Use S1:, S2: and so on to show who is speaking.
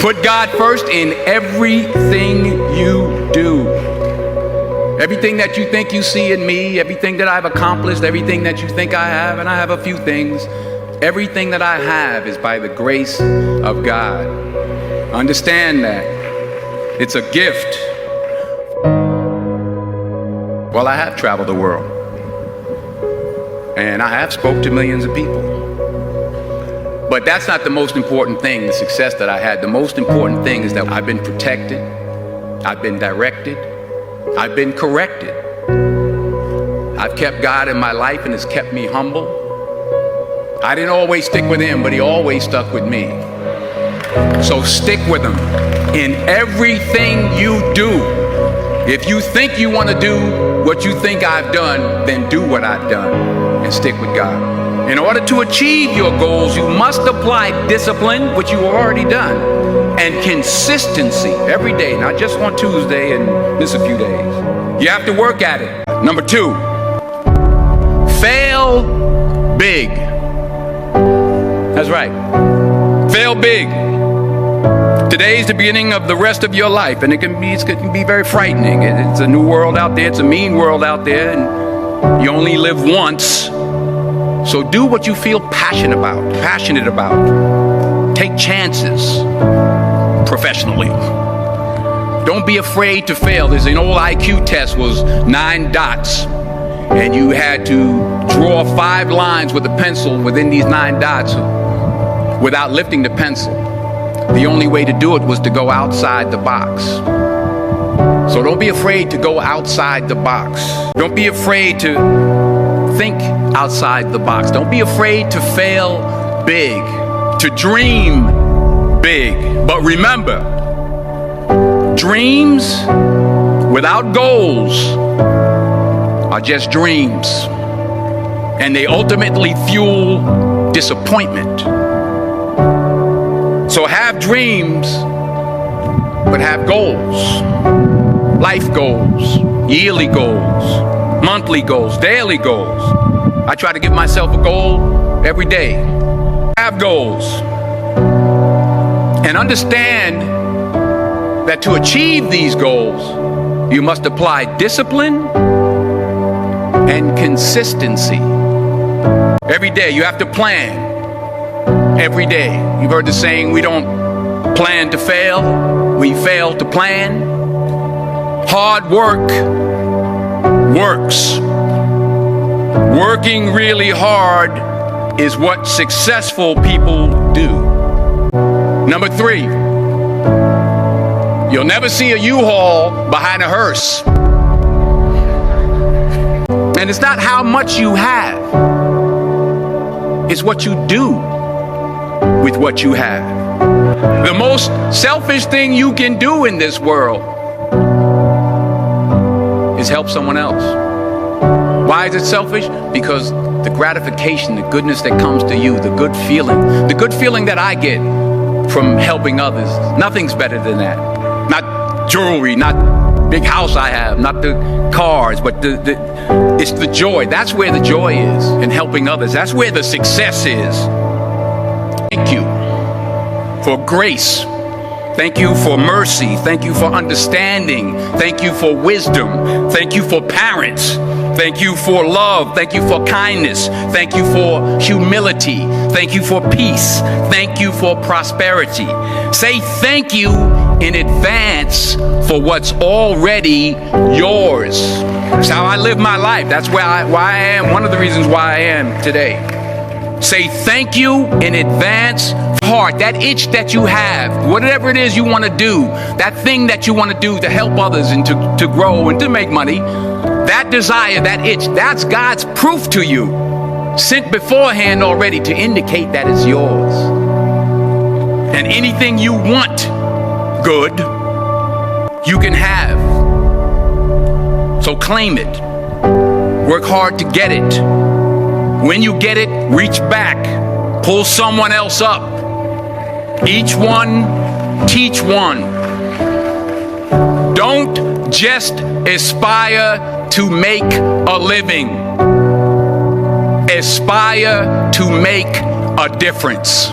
S1: Put God first in everything you do. Everything that you think you see in me, everything that I've accomplished, everything that you think I have, and I have a few things, everything that I have is by the grace of God. Understand that. It's a gift. Well, I have traveled the world, and I have spoke to millions of people. But that's not the most important thing, the success that I had. The most important thing is that I've been protected, I've been directed, I've been corrected. I've kept God in my life, and it's kept me humble. I didn't always stick with him, but he always stuck with me. So stick with him in everything you do. If you think you want to do what you think I've done, then do what I've done and stick with God. In order to achieve your goals, you must apply discipline, which you have already done, and consistency every day, not just on Tuesday and miss a few days. You have to work at it. Number 2, fail big. That's right. Fail big. Today's the beginning of the rest of your life, and it can be very frightening. It's a new world out there. It's a mean world out there, and you only live once. So do what you feel passionate about. Take chances professionally. Don't be afraid to fail. There's an old IQ test, was 9 dots, and you had to draw 5 lines with a pencil within these 9 dots without lifting the pencil. The only way to do it was to go outside the box. So don't be afraid to go outside the box. Don't be afraid to think outside the box. Don't be afraid to fail big, to dream big. But remember, dreams without goals are just dreams, and they ultimately fuel disappointment. So have dreams, but have goals. Life goals, yearly goals, monthly goals, daily goals. I try to give myself a goal every day. Have goals. And understand that to achieve these goals, you must apply discipline and consistency. Every day you have to plan. Every day. You've heard the saying, we don't plan to fail, we fail to plan. Hard work works. Working really hard is what successful people do. Number 3, you'll never see a U-Haul behind a hearse. And it's not how much you have, it's what you do with what you have. The most selfish thing you can do in this world is help someone else. Why is it selfish? Because the gratification, the goodness that comes to you, the good feeling that I get from helping others, nothing's better than that. Not jewelry, not big house I have, not the cars, but it's the joy. That's where the joy is, in helping others. That's where the success is. Thank you for grace. Thank you for mercy. Thank you for understanding. Thank you for wisdom. Thank you for parents. Thank you for love. Thank you for kindness. Thank you for humility. Thank you for peace. Thank you for prosperity. Say thank you in advance for what's already yours. That's how I live my life. That's why I am. One of the reasons why I am today. Say thank you in advance. Heart, that itch that you have, whatever it is you want to do, that thing that you want to do to help others and to grow and to make money, that desire, that itch, that's God's proof to you, sent beforehand already to indicate that it's yours. And anything you want good, you can have. So claim it. Work hard to get it. When you get it, reach back. Pull someone else up. Each one, teach one. Don't just aspire to make a living. Aspire to make a difference.